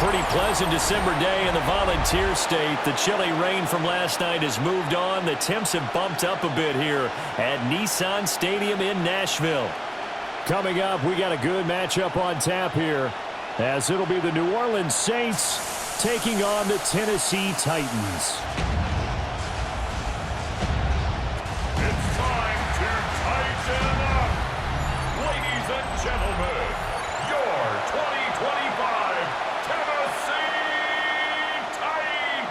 pretty pleasant December day in the Volunteer State. The chilly rain from last night has moved on. The temps have bumped up a bit here at Nissan Stadium in Nashville. Coming up, we got a good matchup on tap here, as it'll be the New Orleans Saints taking on the Tennessee Titans. It's time to tighten up. Ladies and gentlemen, your 2025 Tennessee Titans.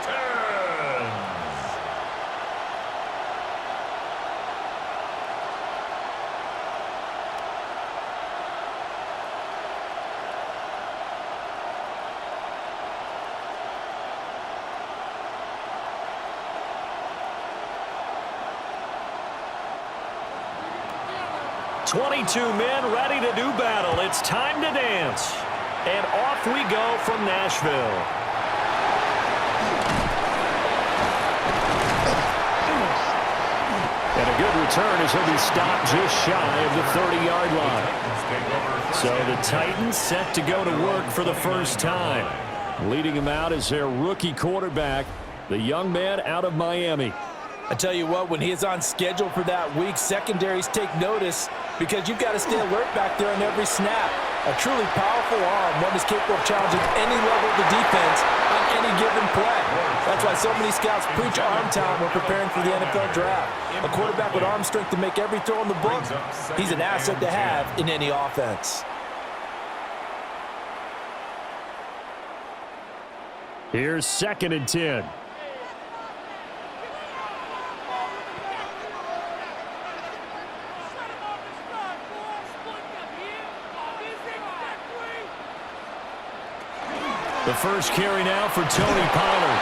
22 men ready to do battle. It's time to dance. And off we go from Nashville. And a good return as he'll be stopped just shy of the 30-yard line. So the Titans set to go to work for the first time. Leading him out is their rookie quarterback, the young man out of Miami. I tell you what, when he is on schedule for that week, secondaries take notice because you've got to stay alert back there on every snap. A truly powerful arm, one is capable of challenging any level of the defense on any given play. That's why so many scouts preach arm talent when preparing for the NFL draft. A quarterback with arm strength to make every throw in the book, he's an asset to have in any offense. Here's 2nd and 10. The first carry now for Tony Pollard.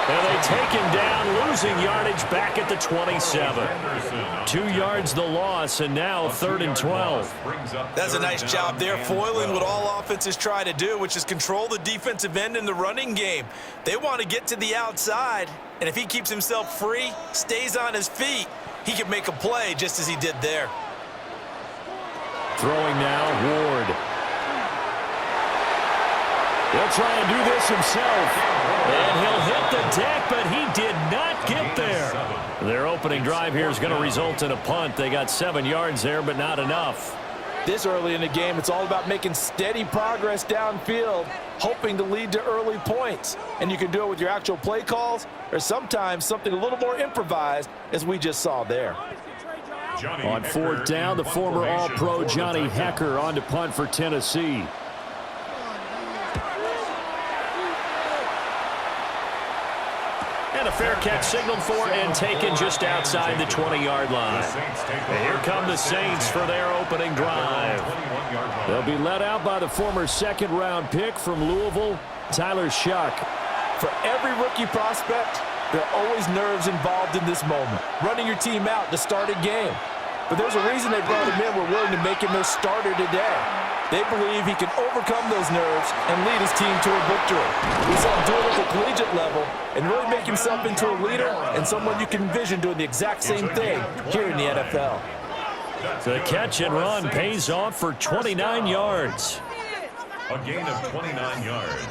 And they take him down, losing yardage back at the 27. 2 yards the loss, and now 3rd and 12. That's a nice job there, foiling what all offenses try to do, which is control the defensive end in the running game. They want to get to the outside, and if he keeps himself free, stays on his feet, he can make a play just as he did there. Throwing now, Ward. He'll try and do this himself. And he'll hit the deck, but he did not get there. Their opening drive here is going to result in a punt. They got 7 yards there, but not enough. This early in the game, it's all about making steady progress downfield, hoping to lead to early points. And you can do it with your actual play calls, or sometimes something a little more improvised, as we just saw there. On 4th down, the former All-Pro Johnny Hekker on to punt for Tennessee. And a fair catch signaled for and taken just outside the 20-yard line. And here come the Saints for their opening drive. They'll be led out by the former 2nd-round pick from Louisville, Tyler Shuck. For every rookie prospect, there are always nerves involved in this moment. Running your team out to start a game. But there's a reason they brought him in. We're willing to make him their starter today. They believe he can overcome those nerves and lead his team to a victory. We saw him do it at the collegiate level and really make himself into a leader and someone you can envision doing the exact same thing here in the NFL. The catch and run pays off for 29 yards. A gain of 29 yards.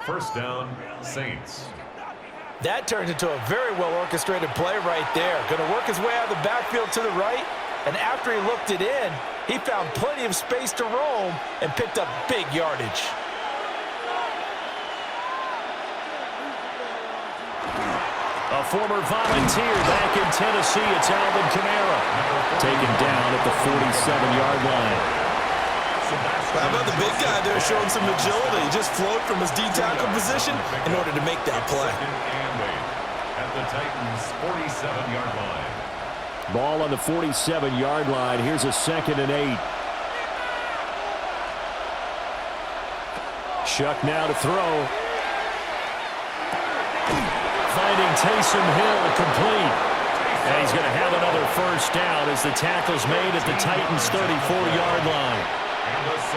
First down, Saints. That turns into a very well-orchestrated play right there. Going to work his way out of the backfield to the right, and after he looked it in, he found plenty of space to roam and picked up big yardage. A former Volunteer back in Tennessee, it's Alvin Kamara. Taken down at the 47-yard line. How about the big guy there showing some agility? He just flowed from his D-tackle position in order to make that play. At the Titans' 47-yard line. Ball on the 47-yard line. Here's a 2nd and 8. Shuck now to throw. Finding Taysom Hill complete. And he's going to have another first down as the tackle's made at the Titans' 34-yard line.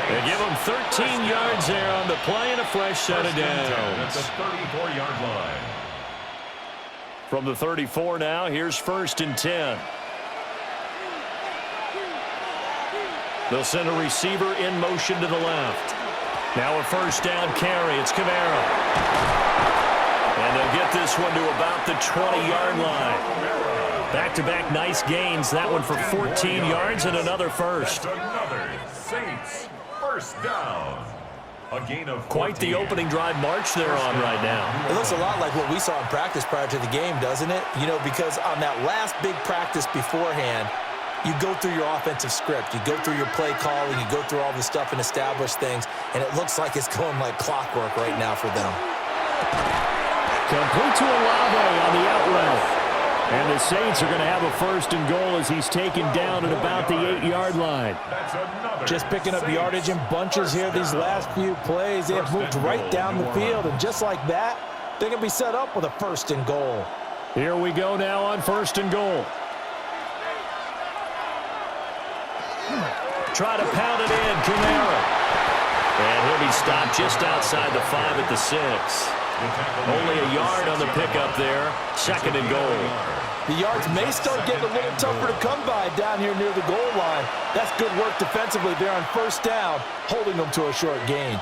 They give him 13 yards there on the play and a fresh set of downs. At the 34-yard line. From the 34 now, here's 1st and 10. They'll send a receiver in motion to the left. Now a first down carry. It's Kamara. And they'll get this one to about the 20-yard line. Back-to-back nice gains. That one for 14 yards and another first. Another Saints first down. A gain of 14. Quite the opening drive march they're on right now. It looks a lot like what we saw in practice prior to the game, doesn't it? You know, because on that last big practice beforehand, you go through your offensive script. You go through your play calling. You go through all the stuff and establish things. And it looks like it's going like clockwork right now for them. Complete to Olave on the out route. And the Saints are going to have a first and goal as he's taken down at about the 8-yard line. Just picking up yardage in bunches here these last few plays. They have moved right down the field. And just like that, they can be set up with a first and goal. Here we go now on first and goal. Try to pound it in, Kamara. And he'll be stopped just outside the 5 at the 6. Only a yard on the pickup there. Second and goal. The yards may start getting a little tougher to come by down here near the goal line. That's good work defensively there on first down, holding them to a short gain.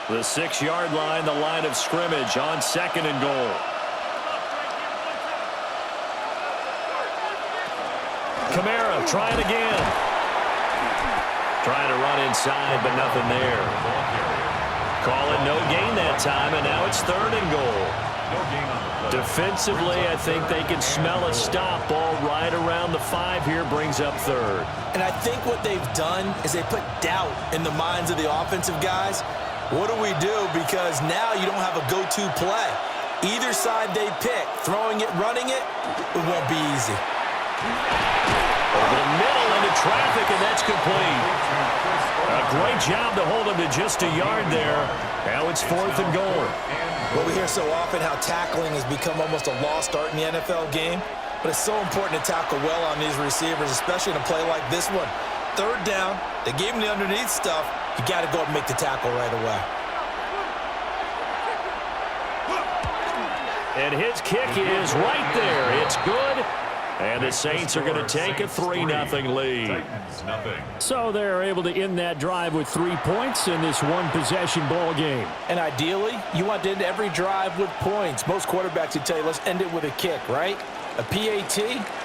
The 6-yard line, the line of scrimmage on second and goal. Kamara trying again. Trying to run inside, but nothing there. Call it no gain that time, and now it's third and goal. Defensively, I think they can smell a stop. Ball right around the 5 here, brings up third. And I think what they've done is they put doubt in the minds of the offensive guys. What do we do? Because now you don't have a go-to play. Either side they pick, throwing it, running it, it won't be easy. Over the middle into traffic, and that's complete. A great job to hold him to just a yard there. Now it's fourth and goal. Well, we hear so often how tackling has become almost a lost art in the NFL game, but it's so important to tackle well on these receivers, especially in a play like this one. Third down, they gave him the underneath stuff. You got to go up and make the tackle right away. And his kick is right there. It's good. And the Saints are going to take a 3-0 lead. So they're able to end that drive with 3 points in this one-possession ball game. And ideally, you want to end every drive with points. Most quarterbacks would tell you, let's end it with a kick, right? A PAT,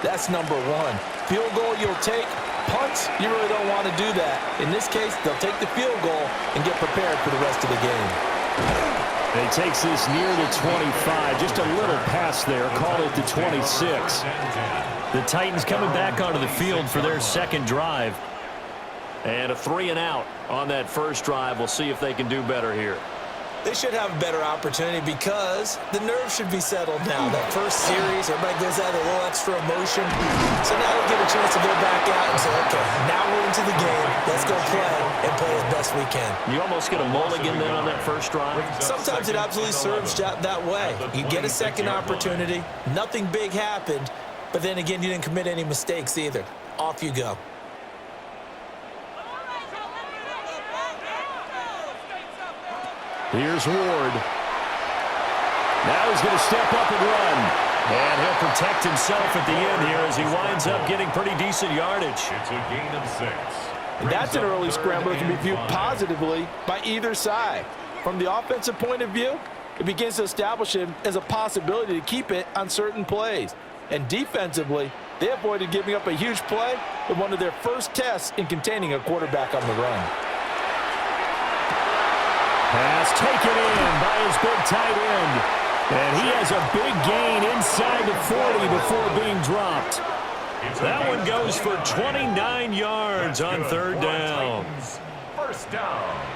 that's number 1. Field goal you'll take. Punts, you really don't want to do that. In this case, they'll take the field goal and get prepared for the rest of the game. And he takes this near the 25. Just a little pass there. Call it the 26. The Titans coming back onto the field for their second drive. And a 3 and out on that first drive. We'll see if they can do better here. They should have a better opportunity because the nerves should be settled now. That first series, everybody goes out with a little extra emotion. So now they get a chance to go back out and say, okay, now we're into the game. Let's go play and play as best we can. You almost get a mulligan then on that first drive? Sometimes it absolutely serves that way. You get a second opportunity. Nothing big happened. But then again, you didn't commit any mistakes either. Off you go. Here's Ward. Now he's going to step up and run. And he'll protect himself at the end here as he winds up getting pretty decent yardage. It's a gain of 6. And that's an early scramble that can be viewed positively by either side. From the offensive point of view, it begins to establish him as a possibility to keep it on certain plays. And defensively, they avoided giving up a huge play with one of their first tests in containing a quarterback on the run. Pass taken in by his big tight end. And he has a big gain inside the 40 before being dropped. That one goes for 29 yards on third down. First down.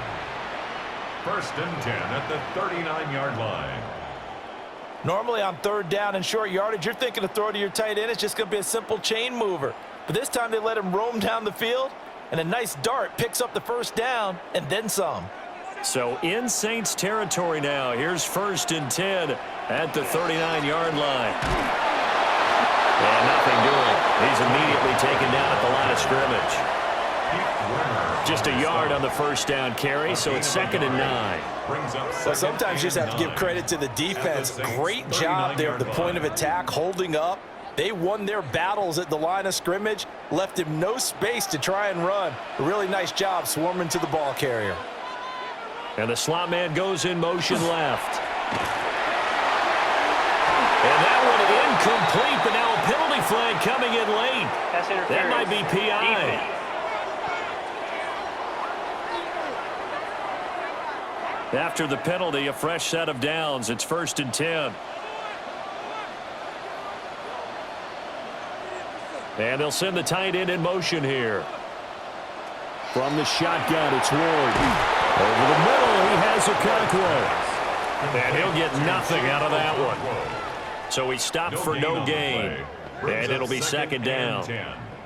First and 10 at the 39-yard line. Normally on third down and short yardage, you're thinking to throw to your tight end. It's just going to be a simple chain mover. But this time they let him roam down the field, and a nice dart picks up the first down and then some. So in Saints territory now. Here's first and 10 at the 39-yard line. And nothing doing. He's immediately taken down at the line of scrimmage. Just a yard on the first down carry, so it's second and 9. Well, sometimes you just have to give credit to the defense. Great job there at the point of attack, holding up. They won their battles at the line of scrimmage, left him no space to try and run. A really nice job swarming to the ball carrier. And the slot man goes in motion left. And that one incomplete, but now a penalty flag coming in late. That might be PI. After the penalty, a fresh set of downs. It's 1st and 10. And they'll send the tight end in motion here. From the shotgun, it's Ward. Over the middle, he has Okonkwo. And he'll get nothing out of that one. So he stopped for no gain. And it'll be 2nd down.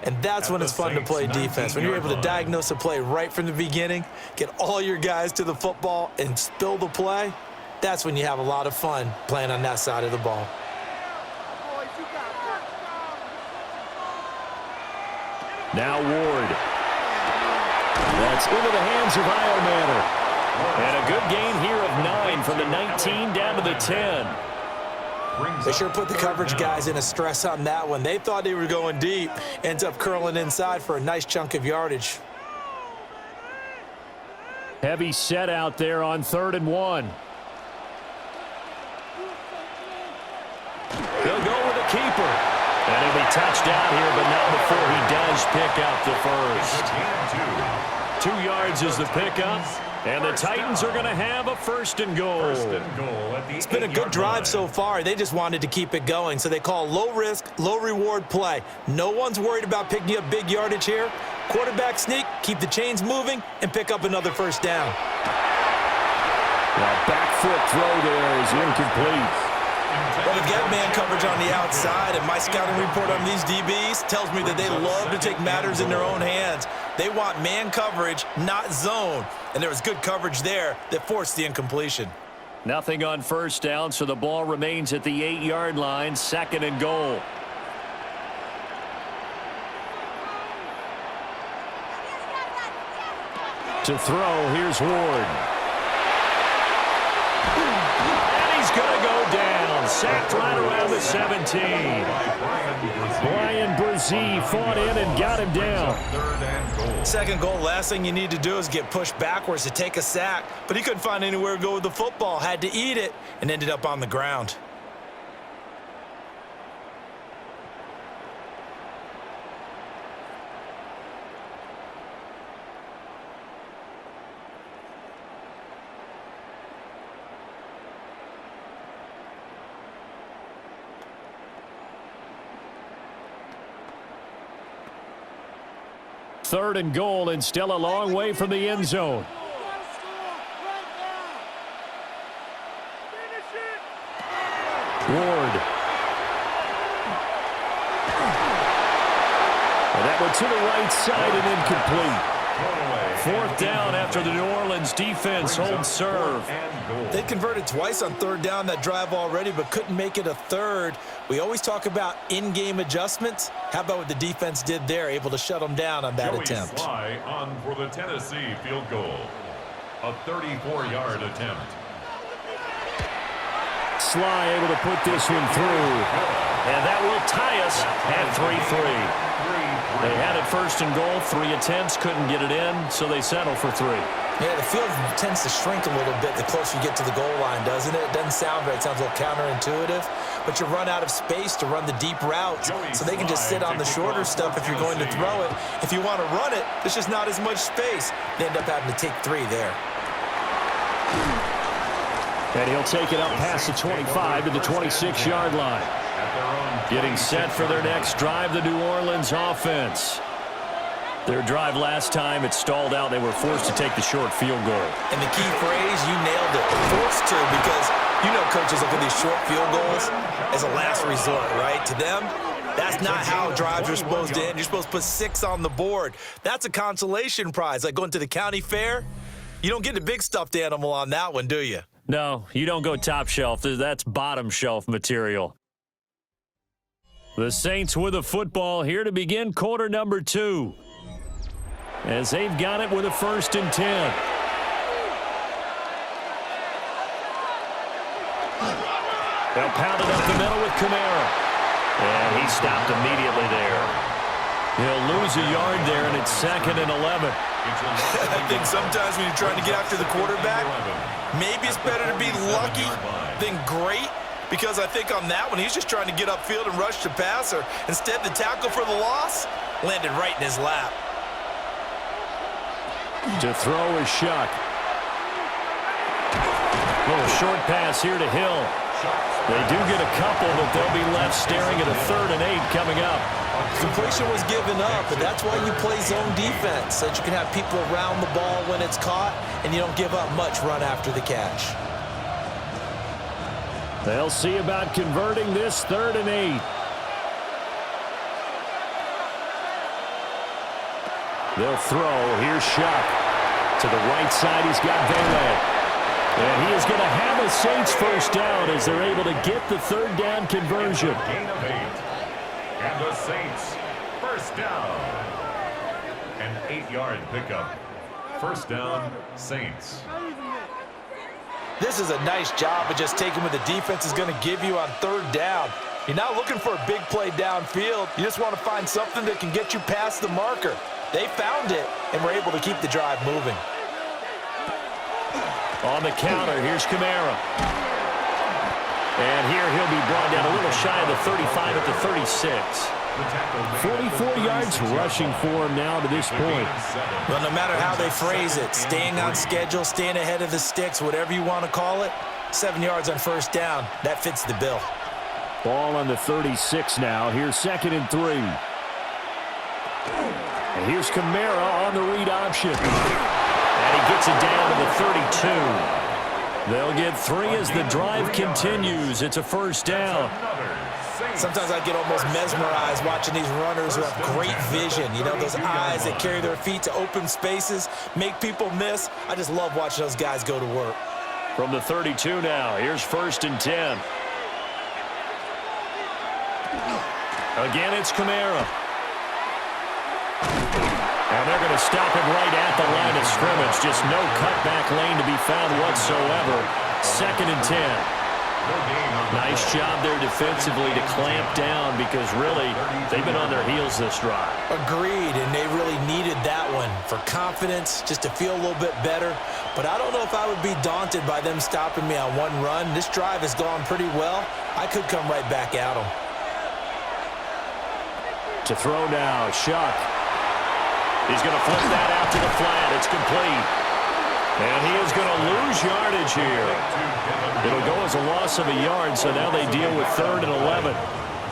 And that's when it's fun to play defense. When you're able to diagnose a play right from the beginning, get all your guys to the football, and spill the play, that's when you have a lot of fun playing on that side of the ball. Now Ward. That's into the hands of Iomanner. And a good gain here of 9 from the 19 down to the 10. They sure put the coverage guys in a stress on that one. They thought they were going deep. Ends up curling inside for a nice chunk of yardage. Heavy set out there on 3rd and 1. He'll go with a keeper. And he'll be touched out here, but not before he does pick up the first. 2 yards is the pickup. And the Titans are going to have a 1st and goal. It's been a good drive so far. They just wanted to keep it going, so they call low-risk, low-reward play. No one's worried about picking up big yardage here. Quarterback sneak, keep the chains moving, and pick up another 1st down. Now back foot throw there is incomplete. Well, we get man coverage on the outside, and my scouting report on these DBs tells me that they love to take matters in their own hands. They want man coverage, not zone. And there was good coverage there that forced the incompletion. Nothing on 1st down, so the ball remains at the 8-yard line, 2nd and goal. To throw, here's Ward. And he's going to go down. Sacked right around the 17. Brian Brzee fought in and got him down. 2nd goal, last thing you need to do is get pushed backwards to take a sack. But he couldn't find anywhere to go with the football. Had to eat it and ended up on the ground. Third and goal, and still a long way from the end zone. Ward. And that one to the right side and incomplete. 4th down after the New Orleans defense holds serve. They converted twice on 3rd down that drive already, but couldn't make it a 3rd. We always talk about in-game adjustments. How about what the defense did there, able to shut them down on that attempt? Sly on for the Tennessee field goal. A 34-yard attempt. Sly able to put this one through. And that will tie us at 3-3. They had it 1st and goal, 3 attempts, couldn't get it in, so they settle for 3. Yeah, the field tends to shrink a little bit the closer you get to the goal line, doesn't it? It doesn't sound right. It sounds a little counterintuitive. But you run out of space to run the deep routes, so they can just sit on the shorter stuff if you're going to throw it. If you want to run it, there's just not as much space. They end up having to take 3 there. And he'll take it up past the 25 to the 26-yard line. Getting set for their next drive, the New Orleans offense. Their drive last time, it stalled out. They were forced to take the short field goal. And the key phrase, you nailed it. Forced to, because you know coaches look at these short field goals as a last resort, right? To them, that's not how drives are supposed to end. You're supposed to put 6 on the board. That's a consolation prize, like going to the county fair. You don't get a big stuffed animal on that one, do you? No, you don't go top shelf. That's bottom shelf material. The Saints with a football here to begin quarter number 2. As they've got it with a 1st and 10. They'll pound it up the middle with Kamara. And he stopped immediately there. He'll lose a yard there, and it's 2nd and 11. I think sometimes when you're trying to get after the quarterback, maybe it's better to be lucky than great, because I think on that one, he's just trying to get upfield and rush the passer. Instead, the tackle for the loss landed right in his lap. To throw is Shuck. Little short pass here to Hill. They do get a couple, but they'll be left staring at a 3rd and 8 coming up. Completion was given up, and that's why you play zone defense, so that you can have people around the ball when it's caught, and you don't give up much run after the catch. They'll see about converting this 3rd and 8. They'll throw. Here's Shuck. To the right side, he's got Vele. And he is going to have a Saints first down as they're able to get the 3rd down conversion. Gain of 8. And the Saints, first down. An 8-yard pickup. First down, Saints. This is a nice job of just taking what the defense is going to give you on 3rd down. You're not looking for a big play downfield. You just want to find something that can get you past the marker. They found it and were able to keep the drive moving. On the counter, here's Kamara. And here he'll be brought down a little shy of the 35 at the 36. 44 yards rushing for him now to this point. Well, no matter how they phrase it, staying on schedule, staying ahead of the sticks, whatever you want to call it, 7 yards on first down, that fits the bill. Ball on the 36 now. Here's 2nd and 3. And here's Kamara on the read option. And he gets it down to the 32. They'll get 3 as the drive continues. It's a first down. Sometimes I get almost mesmerized watching these runners who have great vision. You know, those eyes that carry their feet to open spaces, make people miss. I just love watching those guys go to work. From the 32 now, here's 1st and 10. Again, it's Kamara. And they're going to stop him right at the line of scrimmage. Just no cutback lane to be found whatsoever. 2nd and 10. Nice job there defensively to clamp down, because really they've been on their heels this drive. Agreed, and they really needed that one for confidence, just to feel a little bit better. But I don't know if I would be daunted by them stopping me on one run. This drive has gone pretty well. I could come right back at them. To throw now, Shuck. He's going to flip that out to the flat. It's complete. And he is going to lose yardage here. It'll go as a loss of a yard, so now they deal with 3rd and 11.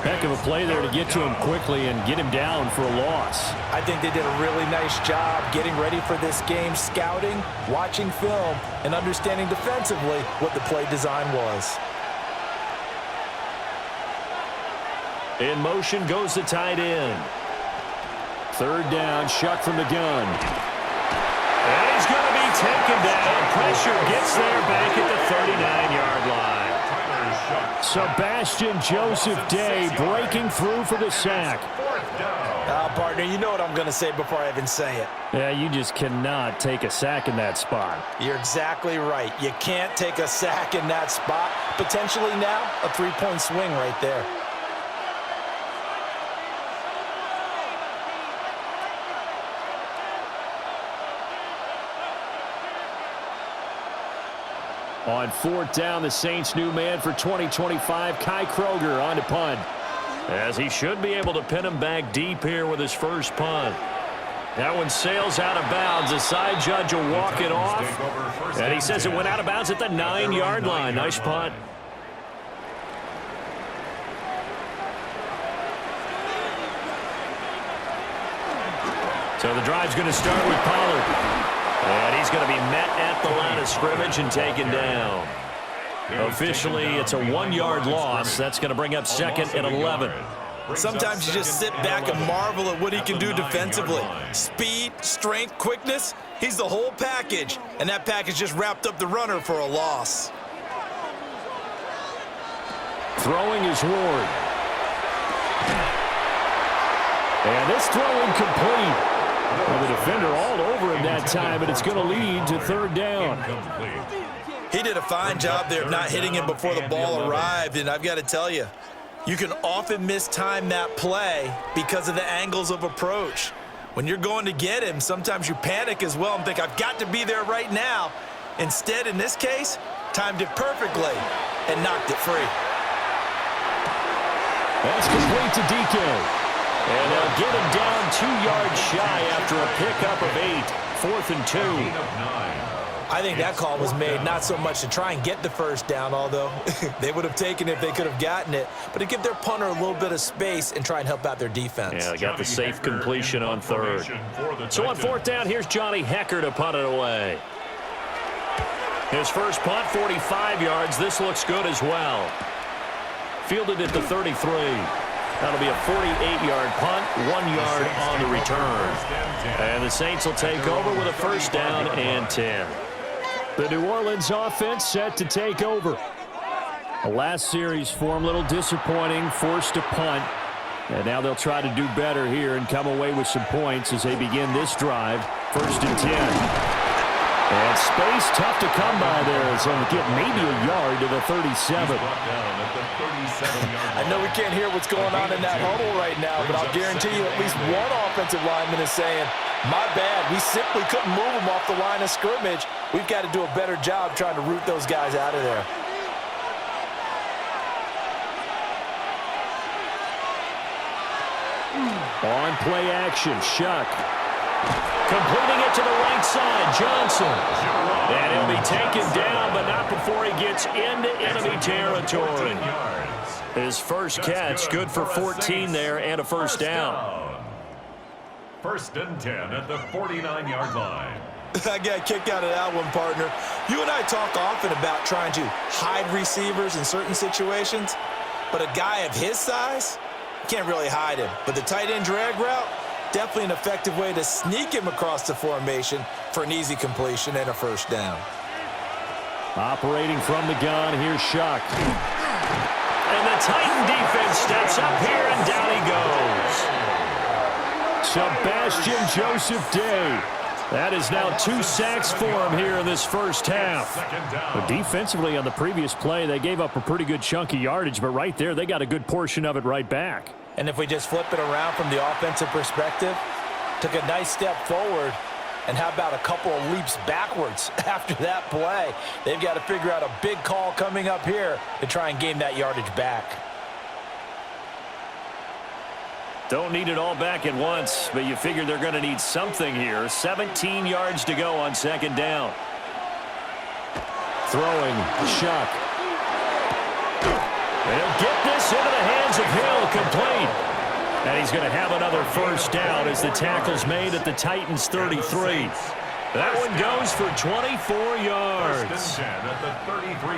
Heck of a play there to get to him quickly and get him down for a loss. I think they did a really nice job getting ready for this game, scouting, watching film, and understanding defensively what the play design was. In motion goes the tight end. 3rd down, Shuck from the gun. And he's going to be taken down. Pressure gets there back at the 39-yard line. Sebastian Joseph Day breaking through for the sack. Partner, you know what I'm going to say before I even say it. Yeah, you just cannot take a sack in that spot. You're exactly right. You can't take a sack in that spot. Potentially now, a 3-point swing right there. On 4th down, the Saints' new man for 2025, Kai Kroger, on to punt. As he should be able to pin him back deep here with his first punt. That one sails out of bounds. The side judge will walk it off. And he says it went out of bounds at the 9-yard line. Nice punt. So the drive's going to start with Pollard. And he's going to be met at the line of scrimmage and taken down. Officially, it's a 1-yard loss. That's going to bring up 2nd and 11. Sometimes you just sit back and marvel at what he can do defensively. Speed, strength, quickness, he's the whole package. And that package just wrapped up the runner for a loss. Throwing is Ward. And this throw incomplete. Well, the defender all over him that time, but it's going to lead to 3rd down. He did a fine job there of not hitting him before the ball arrived, and I've got to tell you, you can often mistime that play because of the angles of approach. When you're going to get him, sometimes you panic as well and think, I've got to be there right now. Instead, in this case, timed it perfectly and knocked it free. That's complete to DK. And they'll get him down 2 yards shy after a pickup of 8. 4th and 2. I think that call was made not so much to try and get the first down, although they would have taken it if they could have gotten it, but to give their punter a little bit of space and try and help out their defense. Yeah, they got the safe completion on 3rd. So on 4th down, here's Johnny Hecker to punt it away. His first punt, 45 yards. This looks good as well. Fielded at the 33. That'll be a 48-yard punt, 1 yard on the return. And the Saints will take over with a first down and 10. The New Orleans offense set to take over. The last series for them, a little disappointing, forced a punt. And now they'll try to do better here and come away with some points as they begin this drive. 1st and 10. And space tough to come by there as they'll get maybe a yard to the 37. I know we can't hear what's going on in that huddle right now, but I'll guarantee you at least one offensive lineman is saying, my bad, we simply couldn't move them off the line of scrimmage. We've got to do a better job trying to root those guys out of there. On play action, Shuck. Completing it to the right side, Johnson. And he'll be taken down, but not before he gets into enemy territory. His first catch, good for 14 there and a first down. 1st and 10 at the 49-yard line. I got a kick out of that one, partner. You and I talk often about trying to hide receivers in certain situations, but a guy of his size, can't really hide him. But the tight end drag route, definitely an effective way to sneak him across the formation for an easy completion and a first down. Operating from the gun, here's Shuck. And the Titan defense steps up here, and down he goes. Sebastian Joseph Day. That is now 2 sacks for him here in this first half. But defensively on the previous play, they gave up a pretty good chunk of yardage, but right there, they got a good portion of it right back. And if we just flip it around from the offensive perspective, took a nice step forward, and how about a couple of leaps backwards after that play? They've got to figure out a big call coming up here to try and gain that yardage back. Don't need it all back at once, but you figure they're going to need something here. 17 yards to go on 2nd down. Throwing, Shuck. And he'll get this into the hands of Hill, complete. And he's going to have another first down as the tackle's made at the Titans' 33. That one goes for 24 yards.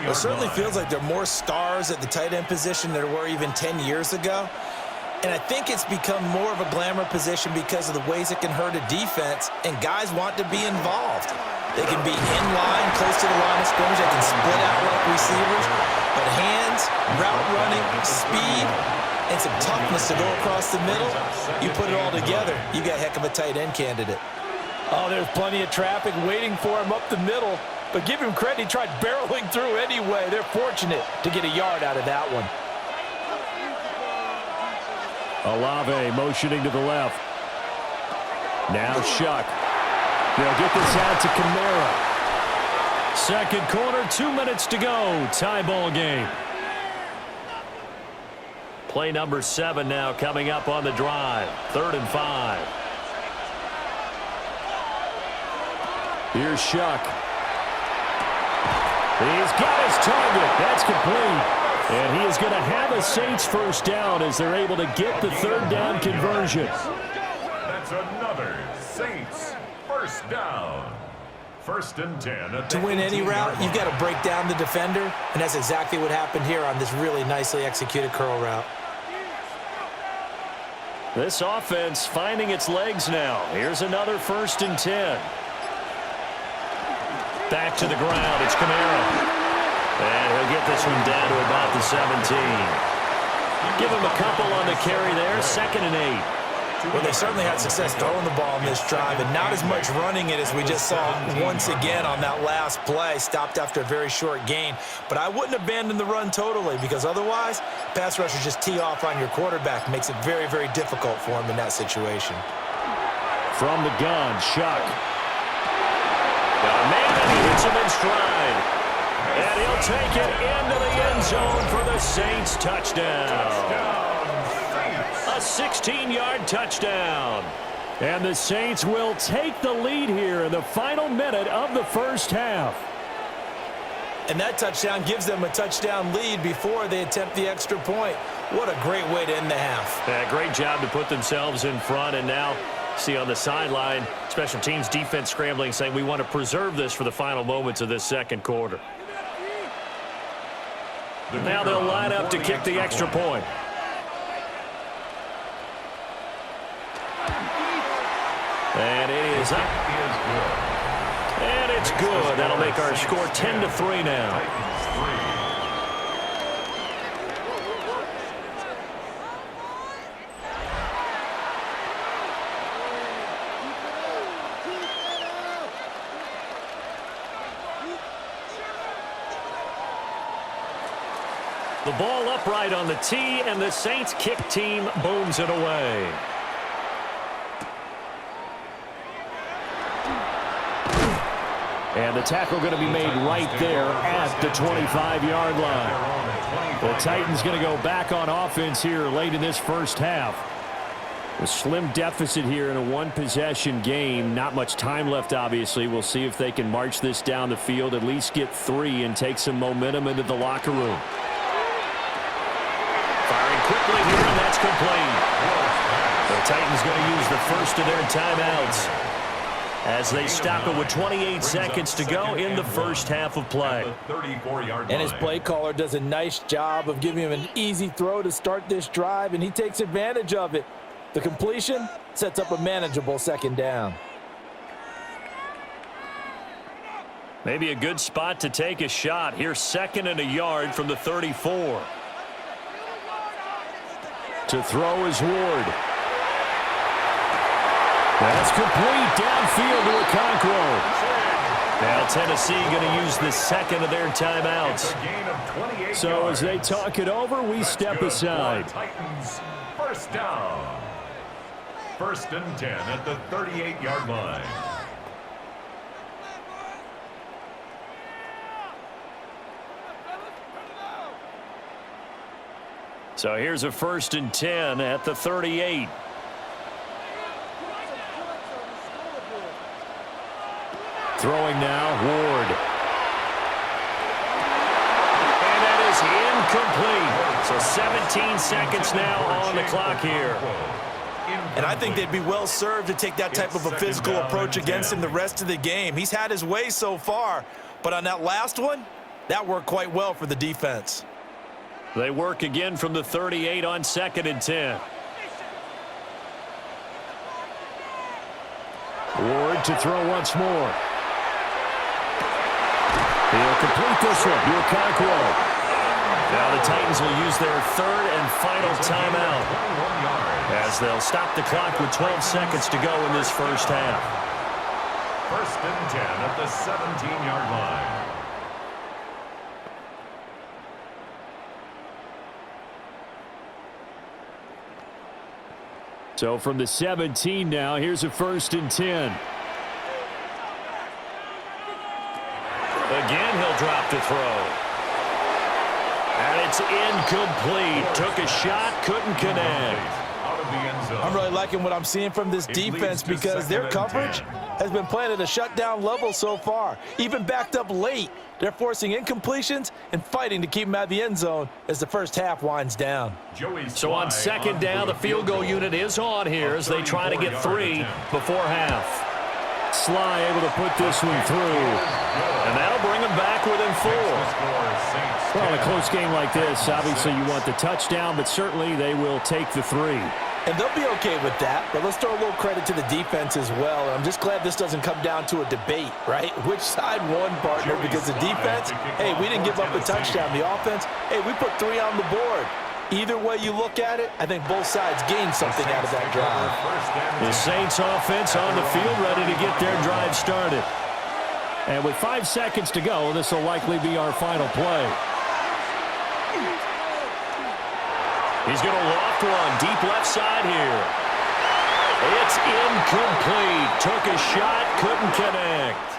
It certainly feels like there are more stars at the tight end position than there were even 10 years ago. And I think it's become more of a glamour position because of the ways it can hurt a defense, and guys want to be involved. They can be in line, close to the line of scrimmage. They can split out like receivers. But hands, route running, speed, and some toughness to go across the middle, you put it all together, you got a heck of a tight end candidate. Oh, there's plenty of traffic waiting for him up the middle. But give him credit, he tried barreling through anyway. They're fortunate to get a yard out of that one. Olave motioning to the left. Now Shuck. They'll get this out to Kamara. 2nd quarter, 2 minutes to go. Tie ball game. Play number 7 now coming up on the drive. 3rd and 5. Here's Shuck. He's got his target. That's complete. And he is going to have a Saints first down as they're able to get the 3rd down conversion. That's another Saints first down. 1st and 10. To win any route, you've got to break down the defender, and that's exactly what happened here on this really nicely executed curl route. This offense finding its legs now. Here's another 1st and 10. Back to the ground. It's Kamara. And he'll get this one down to about the 17. Give him a couple on the carry there. 2nd and 8. Well, they certainly had success throwing the ball in this drive, and not as much running it as we just saw once again on that last play. Stopped after a very short gain. But I wouldn't abandon the run totally, because otherwise, pass rushers just tee off on your quarterback. Makes it very, very difficult for him in that situation. From the gun, Shuck. Got a man, and he hits him in stride. And he'll take it into the end zone for the Saints touchdown. A 16-yard touchdown. And the Saints will take the lead here in the final minute of the first half. And that touchdown gives them a touchdown lead before they attempt the extra point. What a great way to end the half. Yeah, great job to put themselves in front. And now, see on the sideline, special teams defense scrambling, saying we want to preserve this for the final moments of this second quarter. Now they'll line up to kick the extra point. And it is up. And it's good. That'll make our score 10-3 now. The ball upright on the tee, and the Saints kick team booms it away. And the tackle going to be made right there at the 25-yard line. The Titans going to go back on offense here late in this first half. A slim deficit here in a one-possession game. Not much time left, obviously. We'll see if they can march this down the field, at least get 3, and take some momentum into the locker room. Firing quickly here, and that's complete. The Titans going to use the first of their timeouts as they stop it with 28 seconds to go in the first half of play. And his play caller does a nice job of giving him an easy throw to start this drive, and he takes advantage of it. The completion sets up a manageable second down. Maybe a good spot to take a shot. Here's 2nd and a yard from the 34. To throw is Ward. That's complete downfield to Okonkwo. Now Tennessee going to use the second of their timeouts. So as they talk it over, we step aside. Titans, first down. 1st and 10 at the 38-yard line. So here's a 1st and 10 at the 38. Throwing now, Ward. And that is incomplete. So 17 seconds now on the clock here. And I think they'd be well served to take that type of a physical approach against him the rest of the game. He's had his way so far, but on that last one, that worked quite well for the defense. They work again from the 38 on 2nd and 10. Ward to throw once more. He'll complete this one. Okonkwo. Now the Titans will use their 3rd and final timeout as they'll stop the clock with 12 seconds to go in this first half. 1st and 10 at the 17-yard line. So from the 17 now, here's a 1st and 10. Again, he'll drop to throw. And it's incomplete. Took a shot, couldn't connect. I'm really liking what I'm seeing from this defense because their coverage has been playing at a shutdown level so far. Even backed up late, they're forcing incompletions and fighting to keep them out of the end zone as the first half winds down. So on 2nd down, the field goal unit is on here as they try to get 3 before half. Sly able to put this one through. And that'll bring them back within 4. Well, in a close game like this, obviously you want the touchdown, but certainly they will take the 3. And they'll be okay with that, but let's throw a little credit to the defense as well. I'm just glad this doesn't come down to a debate, right? Which side won, partner? Because the defense, hey, we didn't give up a touchdown. The offense, hey, we put 3 on the board. Either way you look at it, I think both sides gained something out of that drive. The Saints offense on the field ready to get their drive started. And with 5 seconds to go, this will likely be our final play. He's going to loft one deep left side here. It's incomplete. Took a shot, couldn't connect.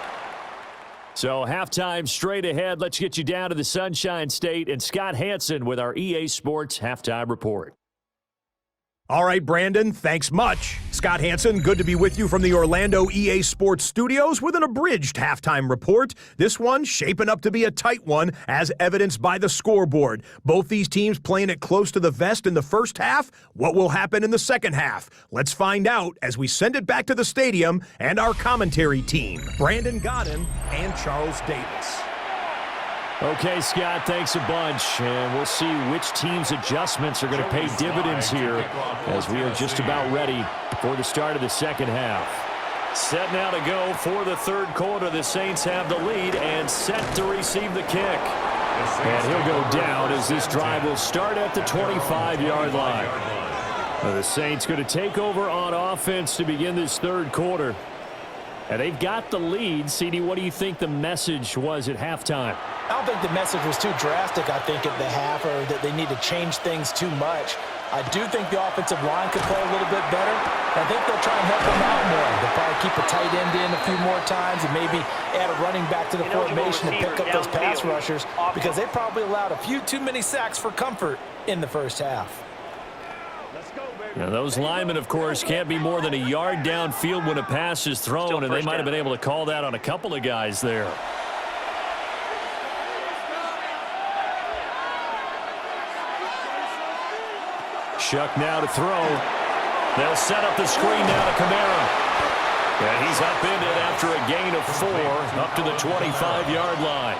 So halftime straight ahead. Let's get you down to the Sunshine State and Scott Hansen with our EA Sports Halftime Report. All right, Brandon, thanks much. Scott Hansen, good to be with you from the Orlando EA Sports Studios with an abridged halftime report. This one shaping up to be a tight one, as evidenced by the scoreboard. Both these teams playing it close to the vest in the first half. What will happen in the second half? Let's find out as we send it back to the stadium and our commentary team, Brandon Godden and Charles Davis. Okay, Scott, thanks a bunch. And we'll see which team's adjustments are going to pay dividends here as we are just about ready for the start of the second half. Set now to go for the third quarter. The Saints have the lead and set to receive the kick. And he'll go down as this drive will start at the 25-yard line. The Saints going to take over on offense to begin this third quarter. And they've got the lead. CD, what do you think the message was at halftime? I don't think the message was too drastic, I think, at the half, or that they need to change things too much. I do think the offensive line could play a little bit better. I think they'll try and help them out more. They'll probably keep a tight end in a few more times and maybe add a running back to the formation and pick up those pass rushers, because they probably allowed a few too many sacks for comfort in the first half. Now, those linemen, of course, can't be more than a yard downfield when a pass is thrown, and they might have been able to call that on a couple of guys there. Shuck now to throw. They'll set up the screen now to Kamara. And he's upended after a gain of 4 up to the 25-yard line.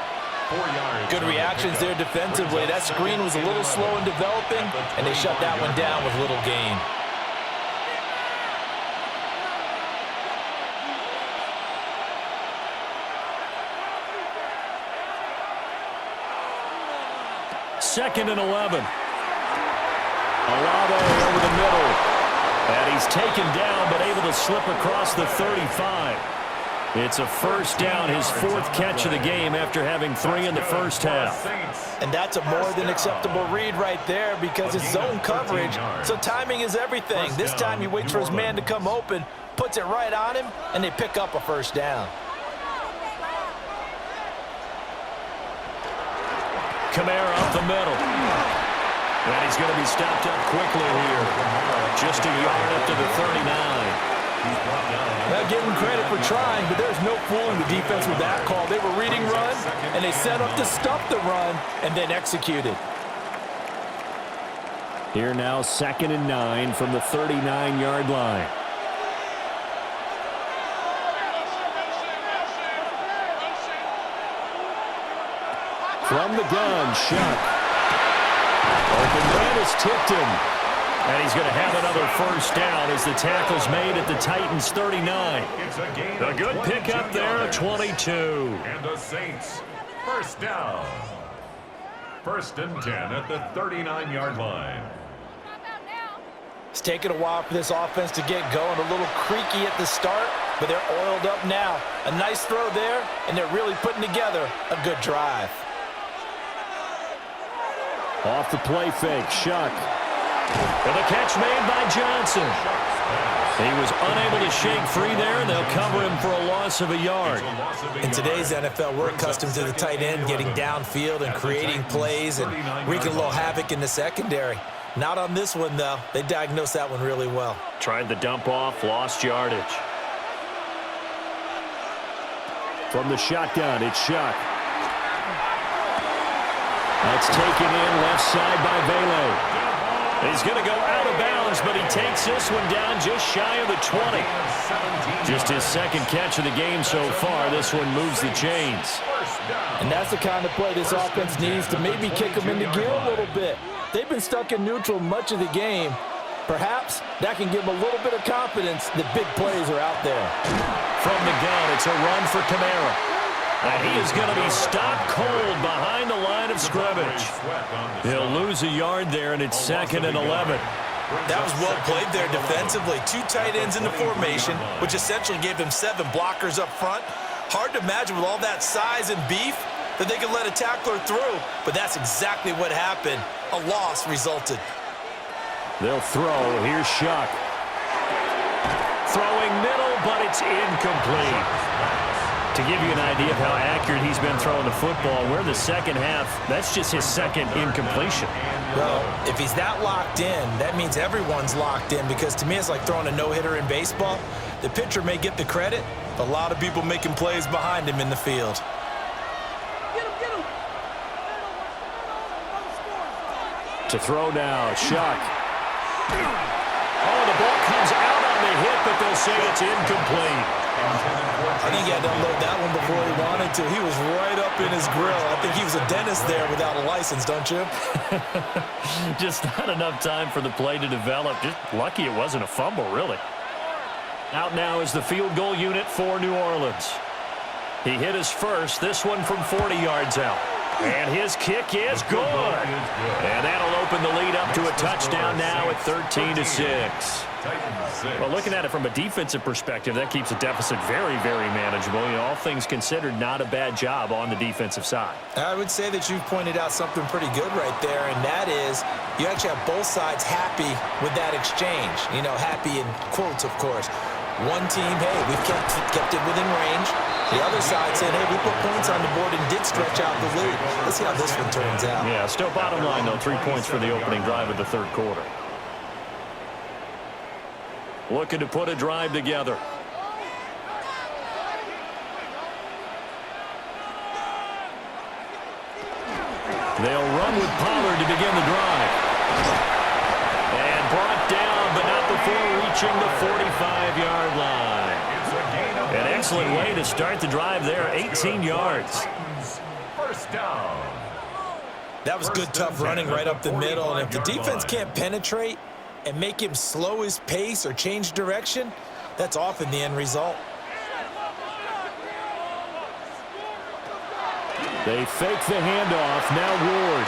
Good reactions there defensively. That screen was a little slow in developing, and they shut that one down with little gain. Second and 11. Olave over the middle. And he's taken down, but able to slip across the 35. It's a first down, his 4th catch of the game after having 3 in the first half. And that's a more than acceptable read right there, because it's zone coverage, so timing is everything. This time he waits for his man to come open, puts it right on him, and they pick up a first down. Kamara up the middle. And he's going to be stopped up quickly here. Just a yard up to the 39. Not giving credit for trying, but there's no fooling the defense with that call. They were reading run, and they set up to stop the run, and then executed. Here now, 2nd and 9 from the 39-yard line. From the gun, Shuck. Open man is tipped him. And he's going to have another first down as the tackle's made at the Titans' 39. A good pickup there at 22. And the Saints, first down. 1st and 10 at the 39-yard line. It's taken a while for this offense to get going. A little creaky at the start, but they're oiled up now. A nice throw there, and they're really putting together a good drive. Off the play fake, Shuck. And the catch made by Johnson. He was unable to shake free there, and they'll cover him for a loss of a yard. In today's NFL, we're accustomed to the tight end getting downfield and creating plays and wreaking a little havoc in the secondary. Not on this one, though. They diagnosed that one really well. Tried the dump off, lost yardage. From the shotgun, it's Shuck. That's taken in left side by Vele. He's going to go out of bounds, but he takes this one down just shy of the 20. Just his 2nd catch of the game so far. This one moves the chains. And that's the kind of play this offense needs to maybe kick them into gear a little bit. They've been stuck in neutral much of the game. Perhaps that can give them a little bit of confidence that big plays are out there. From the gun, it's a run for Kamara. And he is going to be stopped cold behind the line of scrimmage. He'll lose a yard there, and it's 2nd and 11. That was well played there defensively. 2 tight ends in the formation, which essentially gave them 7 blockers up front. Hard to imagine with all that size and beef that they could let a tackler through, but that's exactly what happened. A loss resulted. They'll throw. Here's Shuck. throwing middle, but it's incomplete. To give you an idea of how accurate he's been throwing the football, we're in the second half. That's just his second incompletion. Well, if he's that locked in, that means everyone's locked in, because to me it's like throwing a no-hitter in baseball. The pitcher may get the credit, but a lot of people making plays behind him in the field. To throw now, Shuck. Oh, the ball comes out on the hit, but they'll say it's incomplete. I think he had to unload that one before he wanted to. He was right up in his grill. I think he was a dentist there without a license, don't you? Just not enough time for the play to develop. Just lucky it wasn't a fumble, really. Out now is the field goal unit for New Orleans. He hit his first, this one from 40 yards out. And his kick is good. And that'll open the lead up to a touchdown now at 13-6. Well, looking at it from a defensive perspective, that keeps the deficit very, very manageable. You know, all things considered, not a bad job on the defensive side. I would say that you've pointed out something pretty good right there, and that is you actually have both sides happy with that exchange. You know, happy in quotes, of course. One team, hey, we've kept it within range. The other side saying, hey, we put points on the board and did stretch out the lead. Let's see how this one turns out. Yeah, still bottom line, though, 3 points for the opening drive of the third quarter. Looking to put a drive together. They'll run with Pollard to begin the drive. And brought down, but not before reaching the 45-yard line. An excellent way to start the drive there, 18 yards. First down. That was good, tough running right up the middle. And if the defense can't penetrate and make him slow his pace or change direction, that's often the end result. They fake the handoff. Now Ward.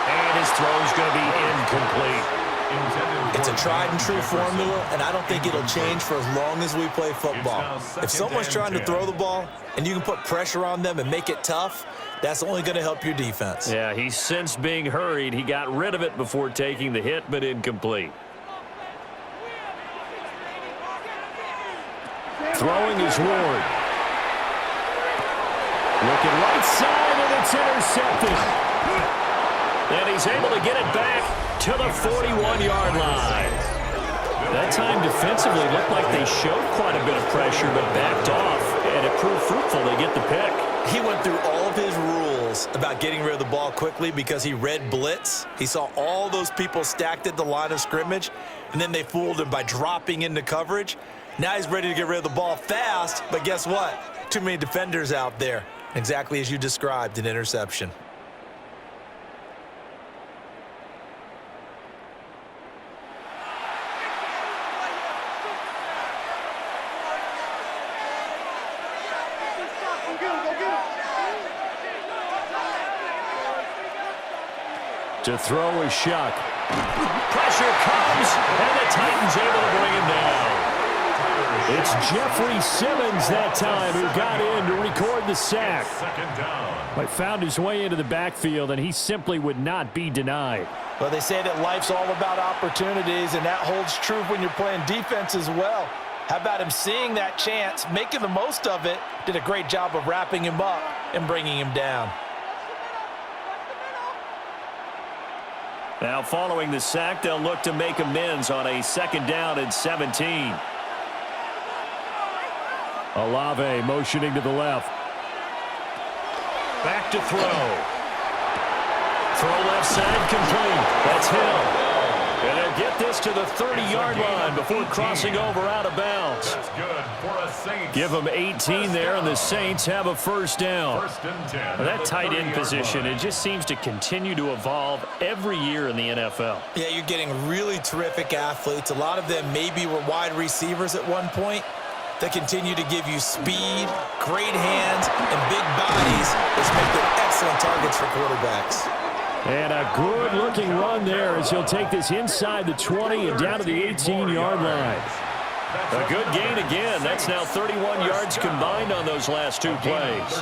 And his throw's going to be incomplete. It's a tried-and-true formula, and I don't think it'll change for as long as we play football. If someone's trying to throw the ball and you can put pressure on them and make it tough, that's only going to help your defense. Yeah, he's sensed being hurried. He got rid of it before taking the hit, but incomplete. Throwing is Ward. Looking right side, and it's intercepted. And he's able to get it back to the 41-yard line. That time defensively looked like they showed quite a bit of pressure, but backed off, and it proved fruitful. They get the pick. He went through all of his rules about getting rid of the ball quickly because he read blitz. He saw all those people stacked at the line of scrimmage, and then they fooled him by dropping into coverage. Now he's ready to get rid of the ball fast, but guess what? Too many defenders out there. Exactly as you described, an interception. To throw is Shuck. Pressure comes, and the Titans able to bring him down. It's Jeffrey Simmons that time who got in to record the sack. But found his way into the backfield, and he simply would not be denied. Well, they say that life's all about opportunities, and that holds true when you're playing defense as well. How about him seeing that chance, making the most of it, did a great job of wrapping him up and bringing him down. Now, following the sack, they'll look to make amends on a 2nd down and 17. Olave motioning to the left. Back to throw. Throw left side complete. That's Hill. And they'll get this to the 30-yard line before crossing over out of bounds. That's good for a Saints. Give them 18 there, and the Saints have a 1st down. 1st and 10. That tight end position, it just seems to continue to evolve every year in the NFL. Yeah, you're getting really terrific athletes. A lot of them maybe were wide receivers at one point. They continue to give you speed, great hands, and big bodies, which make them excellent targets for quarterbacks. And a good-looking run there as he'll take this inside the 20 and down to the 18-yard line. A good gain again. That's now 31 yards combined on those last two plays.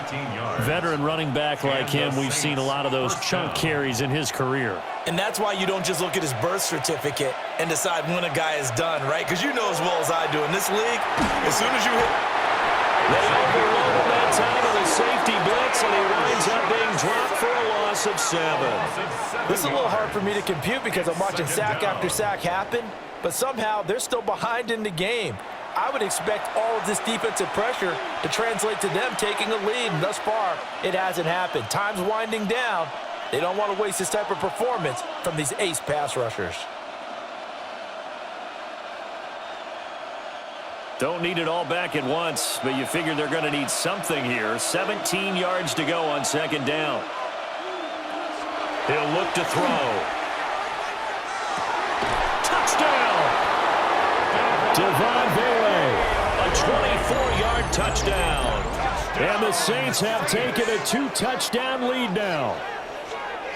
Veteran running back like him, we've seen a lot of those chunk carries in his career. And that's why you don't just look at his birth certificate and decide when a guy is done, right? Because you know as well as I do, in this league, as soon as you hit... They overloaded that time of the safety blitz, and he winds up being dropped for a loss of 7. This is a little hard for me to compute because I'm watching sack after sack happen, but somehow they're still behind in the game. I would expect all of this defensive pressure to translate to them taking a lead, and thus far, it hasn't happened. Time's winding down. They don't want to waste this type of performance from these ace pass rushers. Don't need it all back at once, but you figure they're going to need something here. 17 yards to go on second down. He'll look to throw. Touchdown! Devon Bailey, a 24-yard touchdown. And the Saints have taken a 2-touchdown lead now.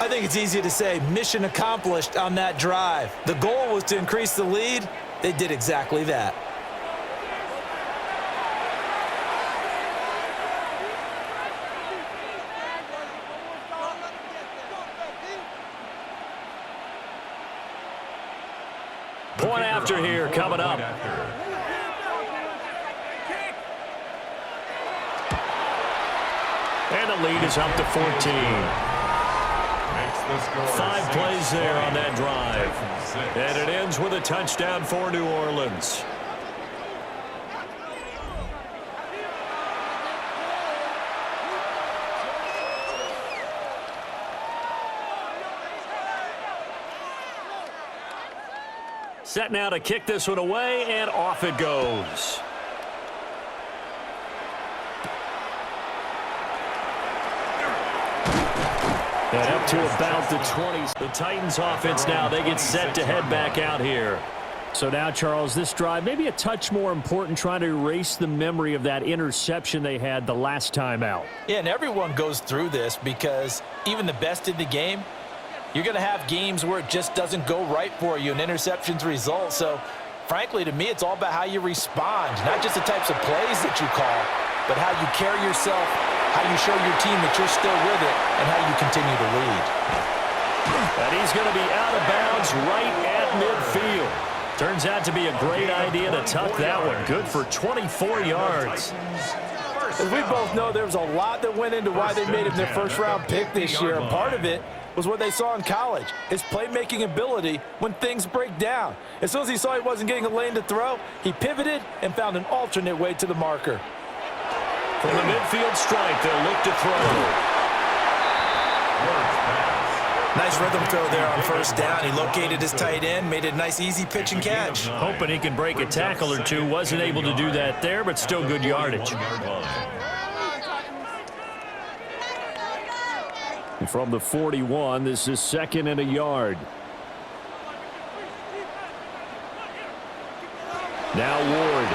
I think it's easy to say mission accomplished on that drive. The goal was to increase the lead. They did exactly that. Point after here coming up. And the lead is up to 14. 5 plays there on that drive. And it ends with a touchdown for New Orleans. Set now to kick this one away, and off it goes. And up to about the 20s. The Titans offense now, they get set to head back out here. So now, Charles, this drive maybe a touch more important, trying to erase the memory of that interception they had the last time out. Yeah, and everyone goes through this because even the best in the game, you're going to have games where it just doesn't go right for you and interceptions result. So, frankly, to me, it's all about how you respond, not just the types of plays that you call, but how you carry yourself, how you show your team that you're still with it, and how you continue to lead. And he's going to be out of bounds right at midfield. Turns out to be a great idea to tuck that one. Good for 24 yards. As we both know, there was a lot that went into why they made him their first-round pick this year. And part of it was what they saw in college, his playmaking ability when things break down. As soon as he saw he wasn't getting a lane to throw, he pivoted and found an alternate way to the marker. From the midfield stripe, they'll look to throw. Nice rhythm throw there on first down. He located his tight end, made it a nice, easy pitch and catch. Hoping he can break a tackle or two. Wasn't able to do that there, but still good yardage. From the 41, this is 2nd and a yard. Now Ward.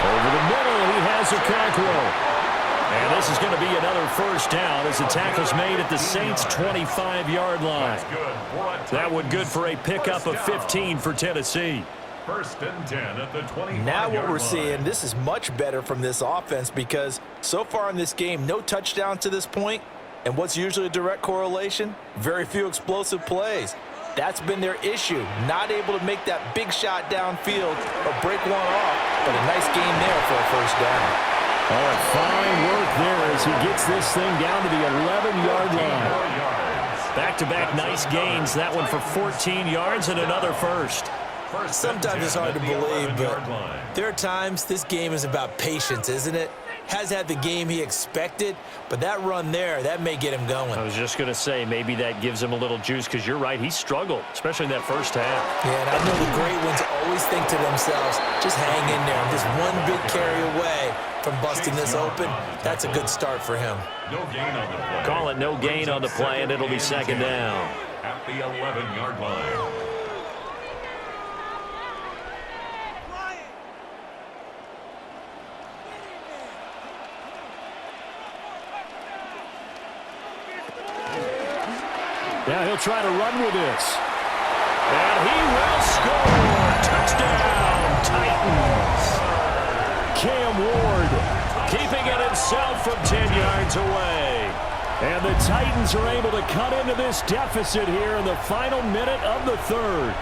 Over the middle, he has a cockerel. And this is going to be another first down as the tackle's made at the Saints' 25-yard line. That one good for a pickup of 15 for Tennessee. 1st and 10 at the 25-yard Now what we're line. seeing, this is much better from this offense because so far in this game, no touchdown to this point. And what's usually a direct correlation? Very few explosive plays. That's been their issue. Not able to make that big shot downfield or break one off, but a nice game there for a first down. Oh, fine work there as he gets this thing down to the 11-yard line. Back-to-back nice gains. That one for 14 yards and another first. Sometimes it's hard to believe, but there are times this game is about patience, isn't it? Has had the game he expected, but that run there, that may get him going. I was just going to say, maybe that gives him a little juice because you're right, he struggled, especially in that first half. Yeah, and I know the great ones always think to themselves, just hang in there. I'm just one big carry away from busting this open. That's a good start for him. No gain on the play. Call it no gain on the play, and it'll be 2nd down. At the 11-yard line. Now he'll try to run with this. And he will score. from 10 yards away. And the Titans are able to cut into this deficit here in the final minute of the third.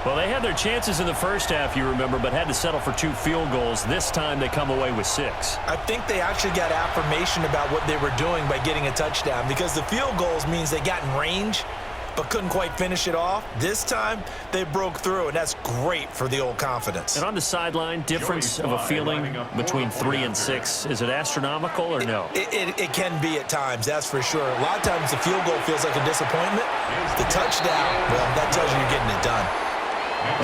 Well, they had their chances in the first half, you remember, but had to settle for 2 field goals. This time they come away with 6. I think they actually got affirmation about what they were doing by getting a touchdown, because the field goals means they got in range but couldn't quite finish it off. This time they broke through, and that's great for the old confidence. And on the sideline, difference of a feeling between 3 and 6, is it astronomical or no? It can be at times, that's for sure. A lot of times the field goal feels like a disappointment. The touchdown, well, that tells you you're getting it done.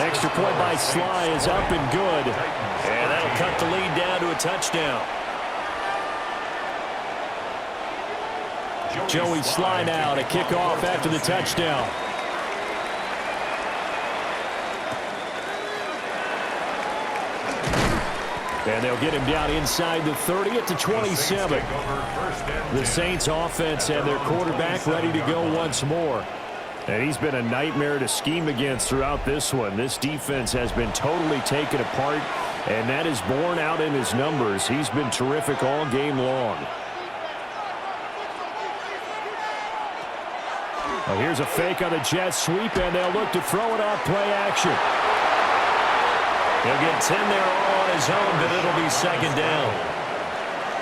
Extra point by Sly is up and good. And that'll cut the lead down to a touchdown. Joey Sly now to kick off after the touchdown. And they'll get him down inside the 30 at the 27. The Saints offense and their quarterback ready to go once more. And he's been a nightmare to scheme against throughout this one. This defense has been totally taken apart, and that is borne out in his numbers. He's been terrific all game long. Well, here's a fake on the jet sweep, and they'll look to throw it off play action. He'll get 10 there all on his own, but it'll be second down.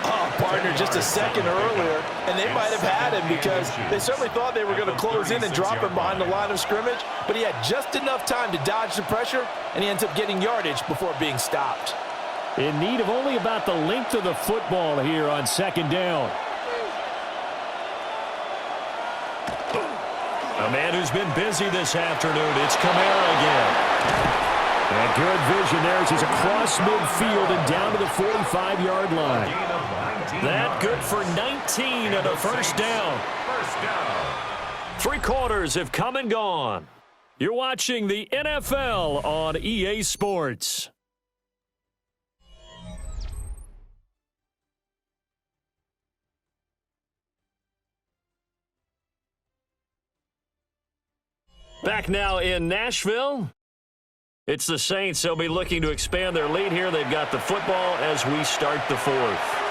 Oh, partner, just a second earlier, and they might have had him because they certainly thought they were going to close in and drop him behind the line of scrimmage, but he had just enough time to dodge the pressure, and he ends up getting yardage before being stopped. In need of only about the length of the football here on second down. A man who's been busy this afternoon, it's Kamara again. And good vision there as he's across midfield and down to the 45-yard line. That good for 19 and a first down. 3 quarters have come and gone. You're watching the NFL on EA Sports. Back now in Nashville. It's the Saints. They'll be looking to expand their lead here. They've got the football as we start the 4th.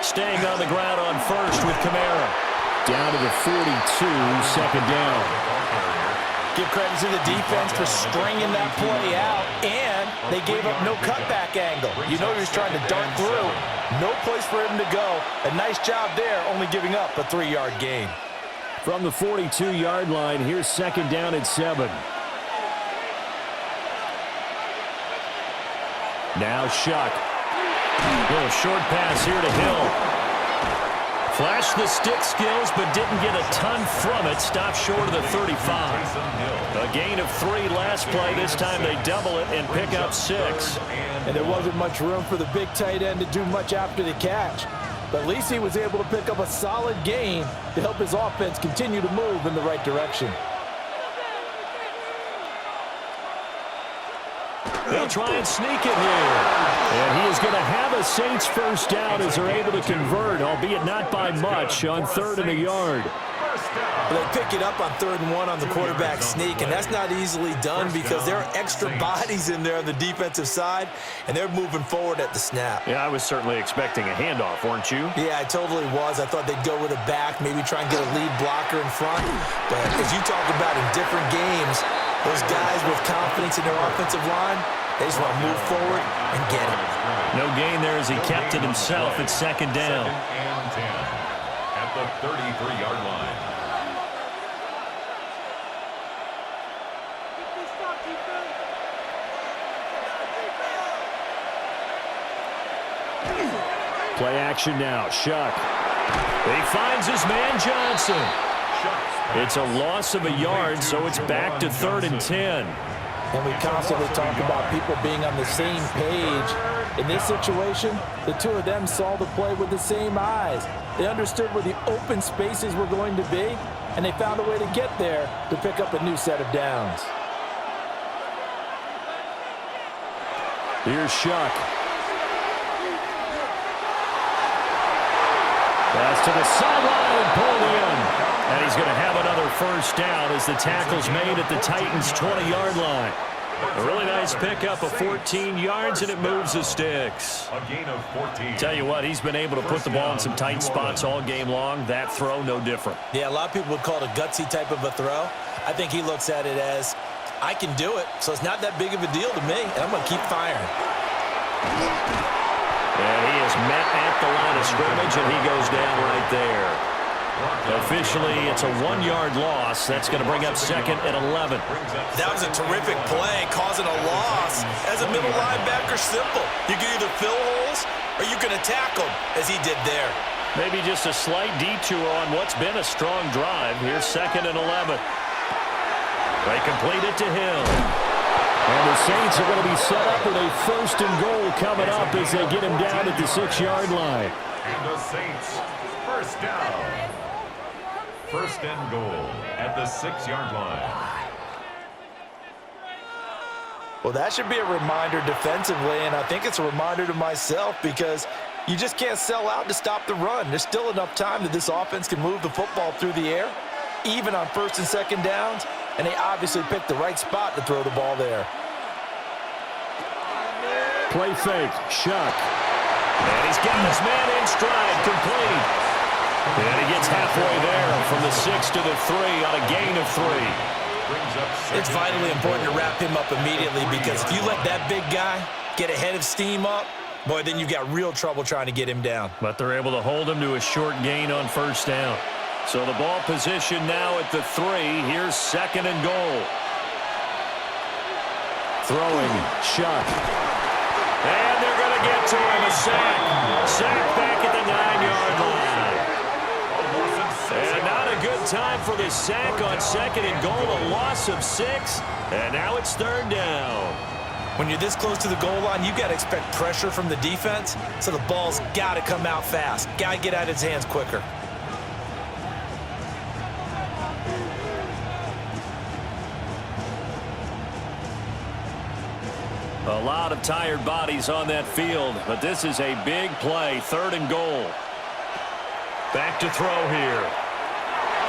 Staying on the ground on first with Kamara. Down to the 42, second down. Give credit to the defense for stringing that play out, and they gave up no cutback angle. You know he was trying to dart through. No place for him to go. A nice job there, only giving up a 3-yard gain. From the 42-yard line, here's second down and 7. Now Shuck. Little short pass here to Hill. Flashed the stick skills, but didn't get a ton from it. Stopped short of the 35. A gain of 3 last play. This time they double it and pick up 6. And there wasn't much room for the big tight end to do much after the catch. But at least he was able to pick up a solid gain to help his offense continue to move in the right direction. They'll try and sneak it here. And he is going to have a Saints first down as they're able to convert, albeit not by much, on 3rd and a yard. They pick it up on 3rd and 1 on the quarterback sneak, and that's not easily done because there are extra bodies in there on the defensive side, and they're moving forward at the snap. Yeah, I was certainly expecting a handoff, weren't you? Yeah, I totally was. I thought they'd go with a back, maybe try and get a lead blocker in front. But as you talk about in different games, those guys with confidence in their offensive line, they just want to move forward and get it. No gain there as he kept it himself at second down. 2nd and 10 at the 33-yard line. Play action now. Shuck. He finds his man Johnson. It's a loss of a yard, so it's back to 3rd and 10. And we constantly talk about people being on the same page. In this situation, the two of them saw the play with the same eyes. They understood where the open spaces were going to be, and they found a way to get there to pick up a new set of downs. Here's Shuck. Pass to the sideline and pulled in. And he's going to have another first down as the tackle's made at the Titans' 20-yard line. A really nice pickup of 14 yards, and it moves the sticks. A gain of 14. Tell you what, he's been able to put the ball in some tight spots all game long. That throw, no different. Yeah, a lot of people would call it a gutsy type of a throw. I think he looks at it as, I can do it, so it's not that big of a deal to me, and I'm going to keep firing. And he is met at the line of scrimmage, and he goes down right there. Officially, it's a 1-yard loss. That's going to bring up second and 11. That was a terrific play, causing a loss. As a middle linebacker, simple. You can either fill holes or you can attack them, as he did there. Maybe just a slight detour on what's been a strong drive. Here's second and 11. They complete it to him. And the Saints are going to be set up with a first and goal coming up as they get him down at the 6-yard line. And the Saints, first down. First and goal at the 6-yard line. Well, that should be a reminder defensively, and I think it's a reminder to myself because you just can't sell out to stop the run. There's still enough time that this offense can move the football through the air, even on first and second downs, and they obviously picked the right spot to throw the ball there. Play fake, Shuck. And he's got his man in stride, complete. And he gets halfway there from the 6 to the 3 on a gain of 3. It's vitally important to wrap him up immediately because if you let that big guy get ahead of steam up, boy, then you've got real trouble trying to get him down. But they're able to hold him to a short gain on first down. So the ball position now at the 3. Here's second and goal. Throwing, Shuck. And they're going to get to him, a sack. Sack back at the 9-yard line. And not a good time for the sack on second and goal, a loss of 6. And now it's third down. When you're this close to the goal line, you've got to expect pressure from the defense, so the ball's got to come out fast. Got to get out of his hands quicker. A lot of tired bodies on that field, but this is a big play, third and goal. Back to throw here.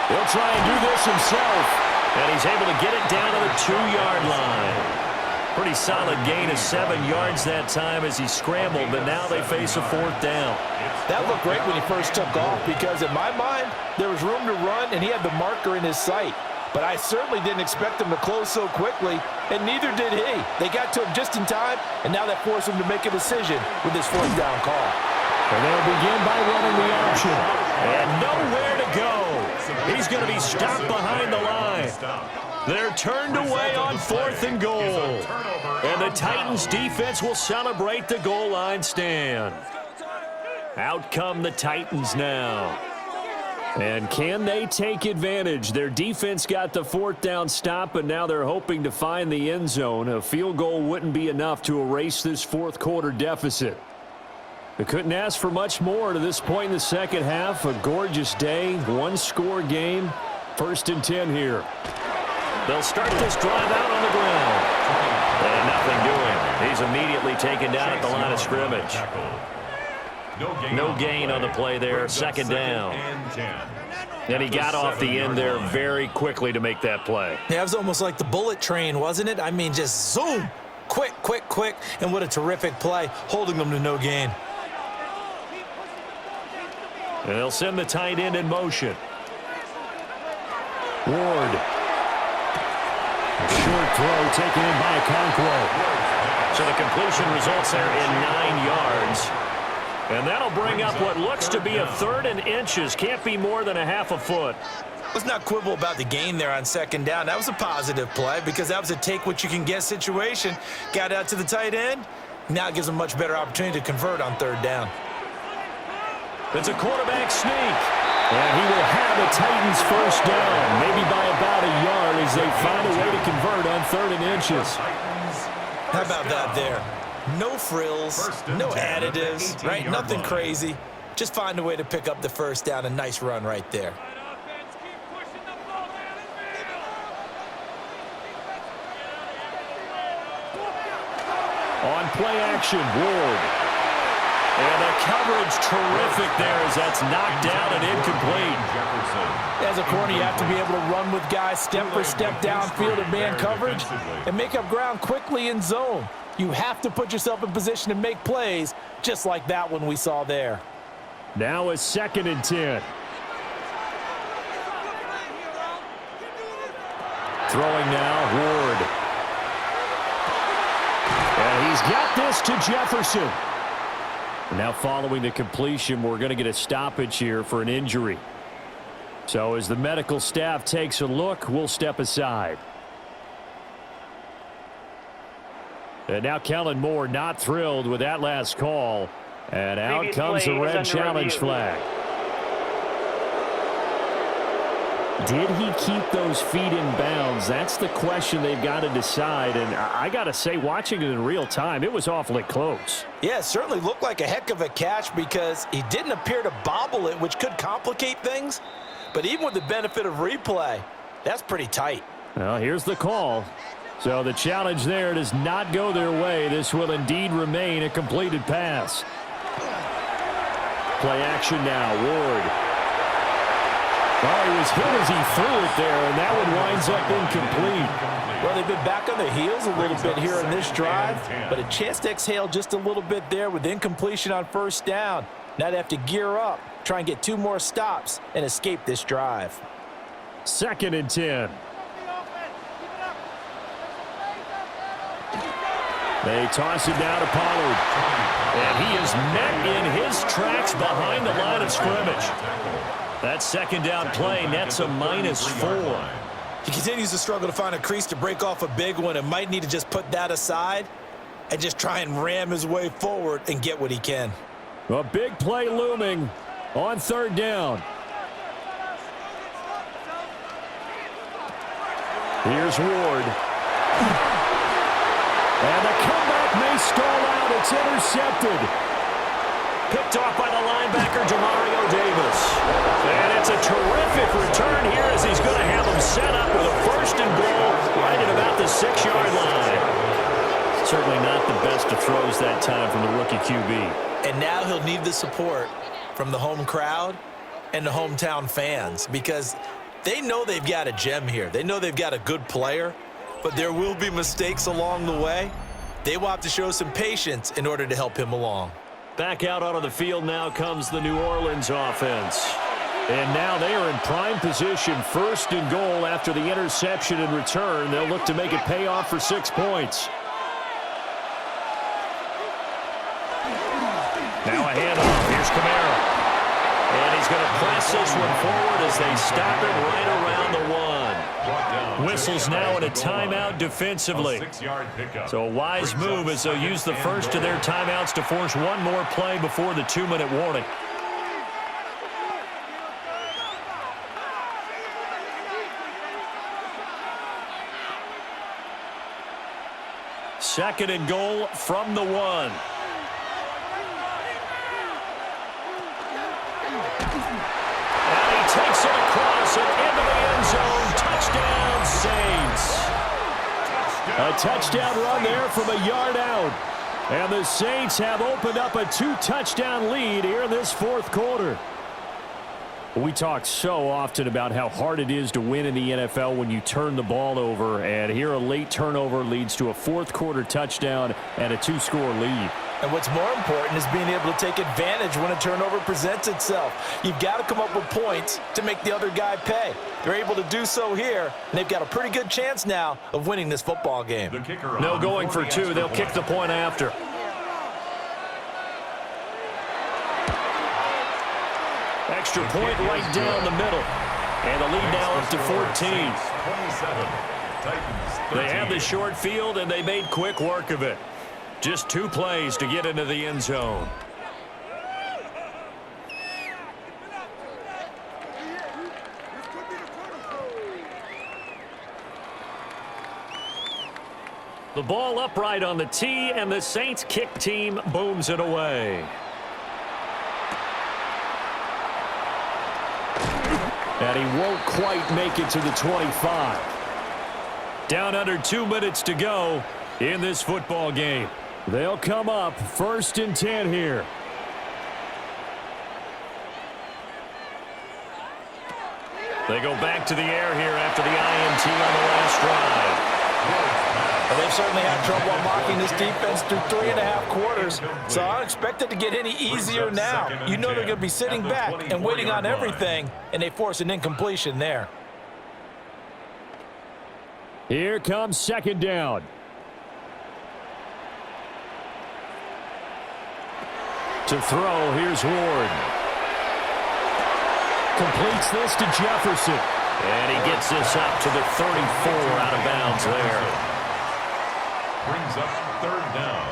He'll try and do this himself, and he's able to get it down to the 2-yard line. Pretty solid gain of 7 yards that time as he scrambled, but now they face a fourth down. That looked great when he first took off because in my mind, there was room to run, and he had the marker in his sight. But I certainly didn't expect him to close so quickly, and neither did he. They got to him just in time, and now that forced him to make a decision with his fourth down call. And they'll begin by running the option. And nowhere to go. He's going to be stopped behind the line. They're turned away on fourth and goal. And the Titans defense will celebrate the goal line stand. Out come the Titans now. And can they take advantage? Their defense got the fourth down stop, and now they're hoping to find the end zone. A field goal wouldn't be enough to erase this fourth quarter deficit. They couldn't ask for much more to this point in the second half. A gorgeous day, one-score game. First and 10 here. They'll start this drive out on the ground. And nothing doing. He's immediately taken down at the line of scrimmage. No gain on the play there. Second down. And he got off the end there very quickly to make that play. Yeah, it was almost like the bullet train, wasn't it? I mean, just zoom. Quick, quick, quick. And what a terrific play, holding them to no gain. And they'll send the tight end in motion. Ward. A short throw taken in by Okonkwo. So the completion results there in 9 yards. And that'll bring up what looks to be a third and inches. Can't be more than a half a foot. Let's not quibble about the gain there on second down. That was a positive play because that was a take-what-you-can-get situation. Got out to the tight end. Now it gives them a much better opportunity to convert on third down. It's a quarterback sneak. And he will have the Titans first down, maybe by about a yard as they find a way to convert on third and inches. How about that there? No frills, no additives, right? Nothing crazy. Just find a way to pick up the first down. A nice run right there. On play action, Ward. And the coverage terrific there as that's knocked down and incomplete. As a corner, you have to be able to run with guys step for step downfield in man coverage and make up ground quickly in zone. You have to put yourself in position to make plays, just like that one we saw there. Now a 2nd and 10. Throwing now, Ward. And he's got this to Jefferson. Now following the completion, we're going to get a stoppage here for an injury. So as the medical staff takes a look, we'll step aside. And now Kellen Moore not thrilled with that last call. And out comes the red challenge flag. Did he keep those feet in bounds? That's the question they've got to decide. And I got to say, watching it in real time, it was awfully close. Yeah, it certainly looked like a heck of a catch because he didn't appear to bobble it, which could complicate things. But even with the benefit of replay, that's pretty tight. Well, here's the call. So the challenge there does not go their way. This will indeed remain a completed pass. Play action now, Ward. Oh, he was hit as he threw it there, and that one winds up incomplete. Well, they've been back on their heels a little bit here in this drive, but a chance to exhale just a little bit there with incompletion on first down. Now they have to gear up, try and get 2 more stops, and escape this drive. 2nd and 10. They toss it down to Pollard. And he is met in his tracks behind the line of scrimmage. That 2nd down play nets a -4. He continues to struggle to find a crease to break off a big one and might need to just put that aside and just try and ram his way forward and get what he can. A big play looming on 3rd down. Here's Ward. And the comeback may stall out. It's intercepted. Picked off by the linebacker, Demario Davis. And it's a terrific return here as he's going to have him set up with a 1st and goal right at about the 6-yard line. Certainly not the best of throws that time from the rookie QB. And now he'll need the support from the home crowd and the hometown fans because they know they've got a gem here. They know they've got a good player, but there will be mistakes along the way. They will have to show some patience in order to help him along. Back out onto the field now comes the New Orleans offense. And now they are in prime position, 1st and goal after the interception and return. They'll look to make it pay off for 6 points. Now a handoff. Here's Kamara. And he's going to press this one forward as they stop it right around the 1. Whistles now in a timeout defensively. So a wise move as they'll use the first of their timeouts to force one more play before the 2-minute warning. Second and goal from the 1. And he takes it across and into the end zone. Touchdown, Saints. A touchdown run there from a yard out. And the Saints have opened up a 2-touchdown lead here in this 4th quarter. We talk so often about how hard it is to win in the NFL when you turn the ball over. And here a late turnover leads to a 4th quarter touchdown and a 2-score lead. And what's more important is being able to take advantage when a turnover presents itself. You've got to come up with points to make the other guy pay. They're able to do so here, and they've got a pretty good chance now of winning this football game. No going for 2. They'll kick the point after. Extra point right down the middle. And the lead now up to 14. They have the short field, and they made quick work of it. Just 2 plays to get into the end zone. The ball upright on the tee, and the Saints kick team booms it away. And he won't quite make it to the 25. Down under 2 minutes to go in this football game. They'll come up 1st and 10 here. They go back to the air here after the INT on the last drive. Well, they've certainly had trouble unlocking this defense through 3.5 quarters, so I don't expect it to get any easier now. You know they're going to be sitting back and waiting on everything, and they force an incompletion there. Here comes second down. To throw, here's Ward. Completes this to Jefferson. And he gets this up to the 34 out of bounds there. Brings up third down.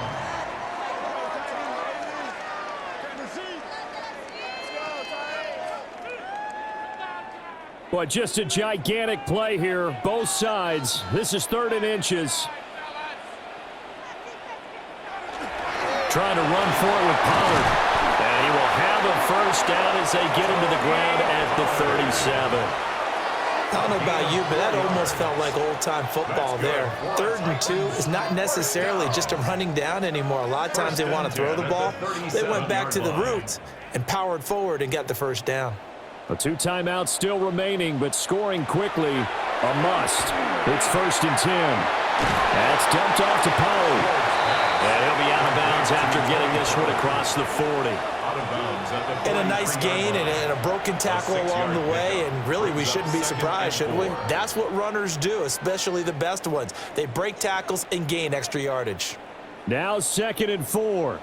But just a gigantic play here, both sides. This is 3rd and inches. Trying to run for it with Pollard. And he will have a first down as they get him to the ground at the 37. I don't know about you, but that almost felt like old-time football there. 3rd and 2 is not necessarily just a running down anymore. A lot of times they want to throw the ball. They went back to the roots and powered forward and got the first down. 2 timeouts still remaining, but scoring quickly, a must. It's 1st and 10. That's dumped off to Pollard. And he'll be out of bounds after getting this one across the 40. And a nice gain and a broken tackle along the way, and really we shouldn't be surprised, should we? That's what runners do, especially the best ones. They break tackles and gain extra yardage. Now 2nd and 4.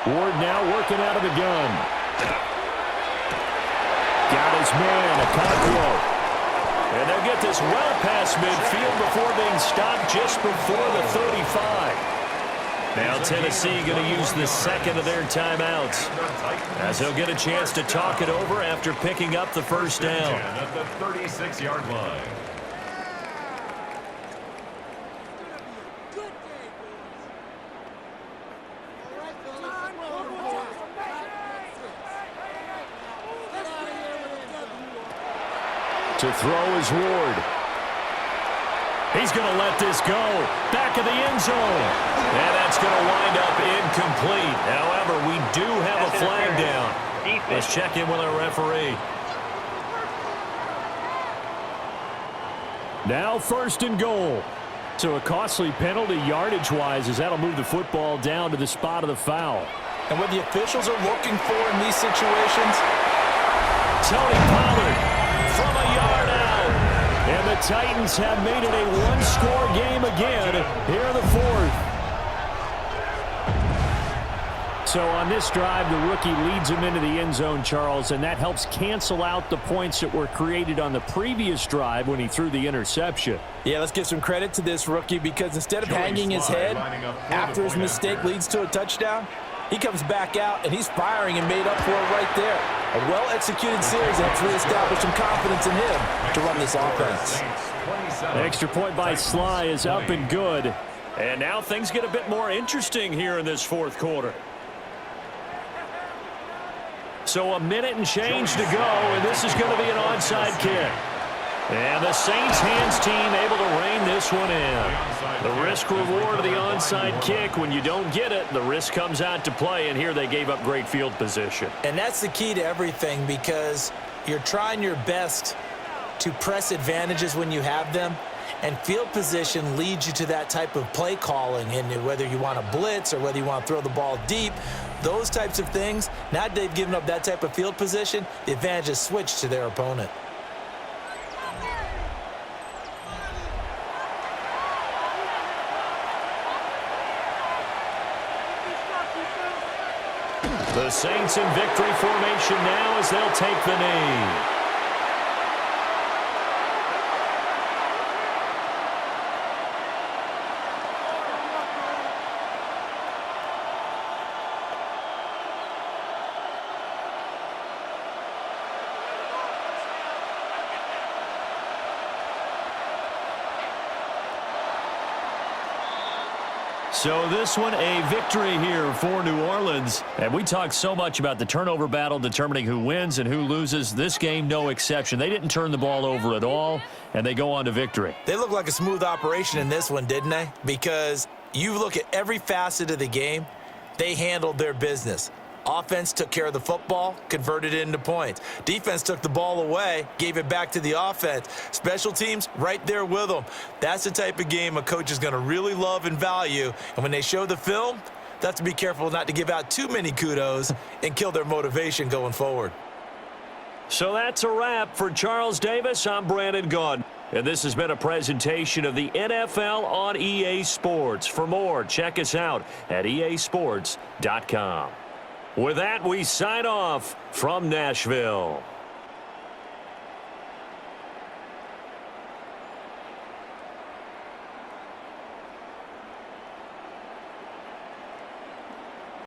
Ward now working out of the gun. Got his man, Okonkwo. And they'll get this well past midfield before being stopped just before the 35. Now Tennessee going to use the second of their timeouts, as they'll get a chance to talk it over after picking up the first down. At the 36-yard line. To throw is Ward. He's going to let this go. Back of the end zone. And that's going to wind up incomplete. However, we do have a flag down. Let's check in with our referee. Now 1st and goal. So a costly penalty yardage-wise, as that'll move the football down to the spot of the foul. And what the officials are looking for in these situations, Tony Pollard from a yard out. And the Titans have made it a one-score game again here in the 4th. So on this drive, the rookie leads him into the end zone, Charles, and that helps cancel out the points that were created on the previous drive when he threw the interception. Yeah, let's give some credit to this rookie, because instead of hanging his head after his mistake leads to a touchdown, he comes back out and he's firing and made up for it right there. A well-executed series helps reestablish some confidence in him to run this offense. The extra point by Sly is up and good. And now things get a bit more interesting here in this 4th quarter. So a minute and change to go, and this is going to be an onside kick. And the Saints hands team able to rein this one in. The risk reward of the onside kick, when you don't get it, the risk comes out to play, and here they gave up great field position. And that's the key to everything, because you're trying your best to press advantages when you have them, and field position leads you to that type of play calling, and whether you want to blitz or whether you want to throw the ball deep, those types of things. Now that they've given up that type of field position, the advantage is switched to their opponent. The Saints in victory formation now as they'll take the knee. So this one, a victory here for New Orleans. And we talked so much about the turnover battle determining who wins and who loses. This game, no exception. They didn't turn the ball over at all, and they go on to victory. They look like a smooth operation in this one, didn't they? Because you look at every facet of the game, they handled their business. Offense took care of the football, converted it into points. Defense took the ball away, gave it back to the offense. Special teams, right there with them. That's the type of game a coach is going to really love and value. And when they show the film, they have to be careful not to give out too many kudos and kill their motivation going forward. So that's a wrap for Charles Davis. I'm Brandon Gaudin. And this has been a presentation of the NFL on EA Sports. For more, check us out at easports.com. With that, we sign off from Nashville.